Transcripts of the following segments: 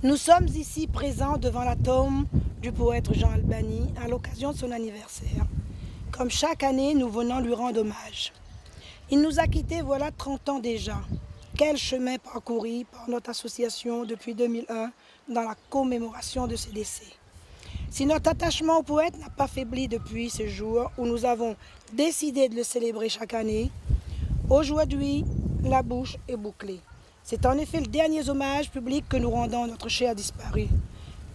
Nous sommes ici présents devant la tombe du poète Jean Albany à l'occasion de son anniversaire. Comme chaque année, nous venons lui rendre hommage. Il nous a quittés voilà 30 ans déjà. Quel chemin parcouru par notre association depuis 2001 dans la commémoration de ses décès. Si notre attachement au poète n'a pas faibli depuis ce jour où nous avons décidé de le célébrer chaque année, aujourd'hui, la bouche est bouclée. C'est en effet le dernier hommage public que nous rendons à notre cher disparu.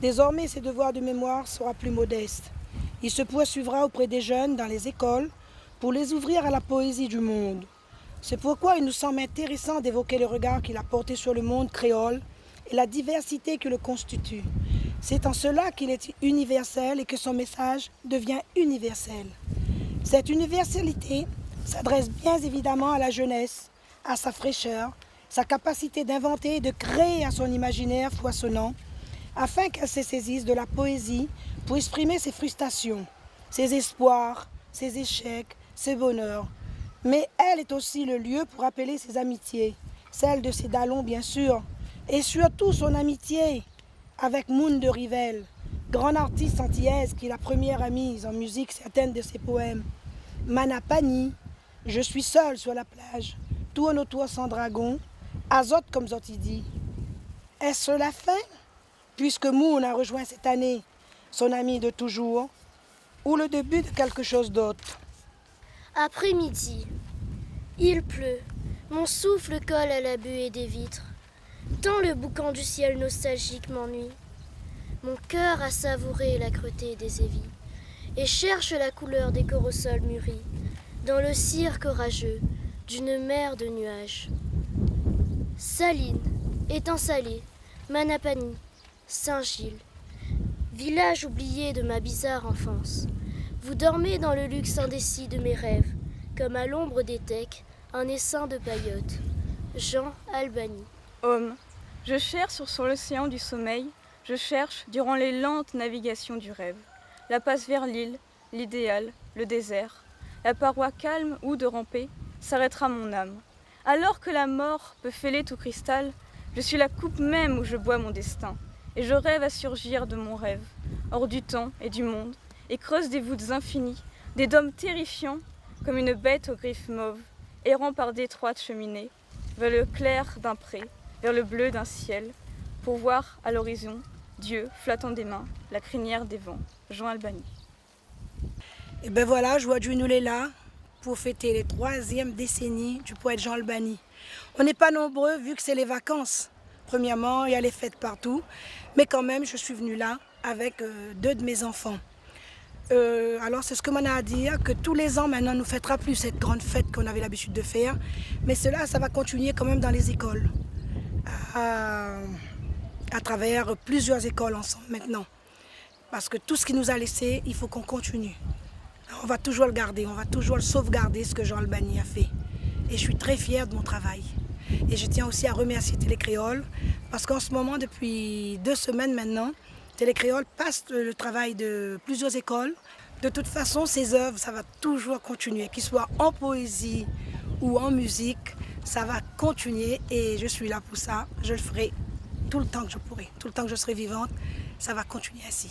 Désormais, ses devoirs de mémoire sera plus modeste. Il se poursuivra auprès des jeunes dans les écoles pour les ouvrir à la poésie du monde. C'est pourquoi il nous semble intéressant d'évoquer le regard qu'il a porté sur le monde créole et la diversité qui le constitue. C'est en cela qu'il est universel et que son message devient universel. Cette universalité s'adresse bien évidemment à la jeunesse, à sa fraîcheur, sa capacité d'inventer et de créer à son imaginaire foisonnant, afin qu'elle se saisisse de la poésie pour exprimer ses frustrations, ses espoirs, ses échecs, ses bonheurs. Mais elle est aussi le lieu pour appeler ses amitiés, celle de ses Dallons bien sûr, et surtout son amitié avec Moun de Rivelle, grande artiste antillaise qui est la première à mise en musique certaines de ses poèmes. Manapani, je suis seule sur la plage, tourne autour sans dragon, azote comme Zotidi. Est-ce la fin? Puisque Moun a rejoint cette année son ami de toujours, ou le début de quelque chose d'autre? Après-midi. Il pleut. Mon souffle colle à la buée des vitres. Tant le boucan du ciel nostalgique m'ennuie. Mon cœur a savouré l'âcreté des évis et cherche la couleur des corossoles mûris dans le cirque orageux d'une mer de nuages. Saline, étang salé, Manapani, Saint-Gilles, village oublié de ma bizarre enfance. Vous dormez dans le luxe indécis de mes rêves, comme à l'ombre des tecs, un essaim de paillotes. Jean Albany. Homme, je cherche sur l'océan du sommeil, je cherche durant les lentes navigations du rêve. La passe vers l'île, l'idéal, le désert, la paroi calme où de ramper s'arrêtera mon âme. Alors que la mort peut fêler tout cristal, je suis la coupe même où je bois mon destin, et je rêve à surgir de mon rêve, hors du temps et du monde, et creuse des voûtes infinies, des dômes terrifiants, comme une bête aux griffes mauves, errant par d'étroites cheminées, vers le clair d'un pré, vers le bleu d'un ciel, pour voir à l'horizon Dieu flattant des mains la crinière des vents. Jean Albany. Et ben voilà, aujourd'hui nous est là pour fêter les 3e décennies du poète Jean Albany. On n'est pas nombreux vu que c'est les vacances. Premièrement, il y a les fêtes partout, mais quand même je suis venue là avec 2 de mes enfants. Alors c'est ce que m'en a à dire, que tous les ans maintenant on ne fêtera plus cette grande fête qu'on avait l'habitude de faire, mais cela ça va continuer quand même dans les écoles, à travers plusieurs écoles ensemble maintenant. Parce que tout ce qui nous a laissé, il faut qu'on continue. On va toujours le garder, on va toujours le sauvegarder, ce que Jean Albany a fait. Et je suis très fière de mon travail. Et je tiens aussi à remercier Télécréole, parce qu'en ce moment, depuis 2 semaines maintenant, Télécréole passe le travail de plusieurs écoles. De toute façon, ces œuvres, ça va toujours continuer, qu'ils soient en poésie ou en musique, ça va continuer et je suis là pour ça. Je le ferai tout le temps que je pourrai, tout le temps que je serai vivante, ça va continuer ainsi.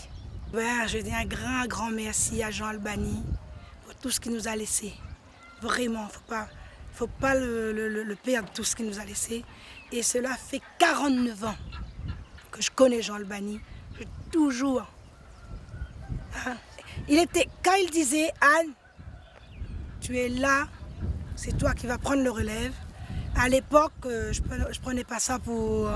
Je dis un grand merci à Jean Albany pour tout ce qu'il nous a laissé. Vraiment, faut pas le perdre, tout ce qu'il nous a laissé. Et cela fait 49 ans que je connais Jean Albany. Toujours. Hein? Quand il disait Anne, tu es là, c'est toi qui vas prendre le relève. À l'époque, je prenais pas ça pour,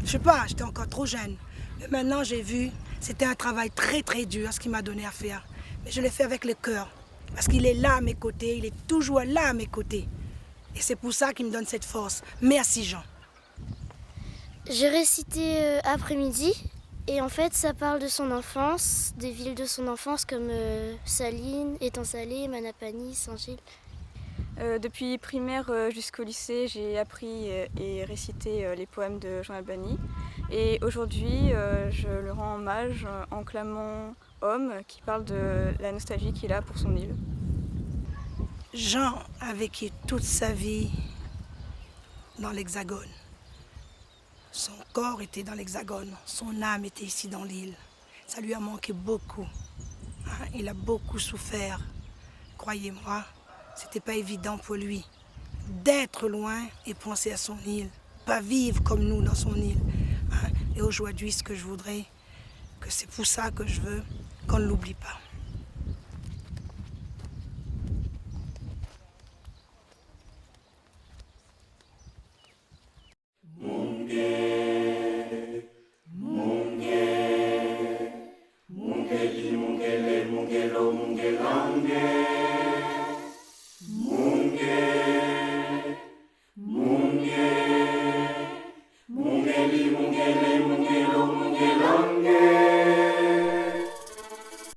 je sais pas, j'étais encore trop jeune. Mais maintenant, j'ai vu, c'était un travail très dur, ce qu'il m'a donné à faire. Mais je l'ai fait avec le cœur, parce qu'il est là à mes côtés, il est toujours là à mes côtés. Et c'est pour ça qu'il me donne cette force. Merci Jean. J'ai récité après-midi. Et en fait, ça parle de son enfance, des villes de son enfance comme Saline, Étang salé, Manapani, Saint-Gilles. Depuis primaire jusqu'au lycée, j'ai appris et récité les poèmes de Jean Albany. Et aujourd'hui, je le rends hommage en clamant Homme, qui parle de la nostalgie qu'il a pour son île. Jean a vécu toute sa vie dans l'Hexagone. Son corps était dans l'Hexagone, son âme était ici dans l'île. Ça lui a manqué beaucoup. Hein, il a beaucoup souffert. Croyez-moi, c'était pas évident pour lui d'être loin et penser à son île, pas vivre comme nous dans son île. Hein. Et aujourd'hui, ce que je voudrais, que c'est pour ça que je veux qu'on ne l'oublie pas. Mungelo, mungelange.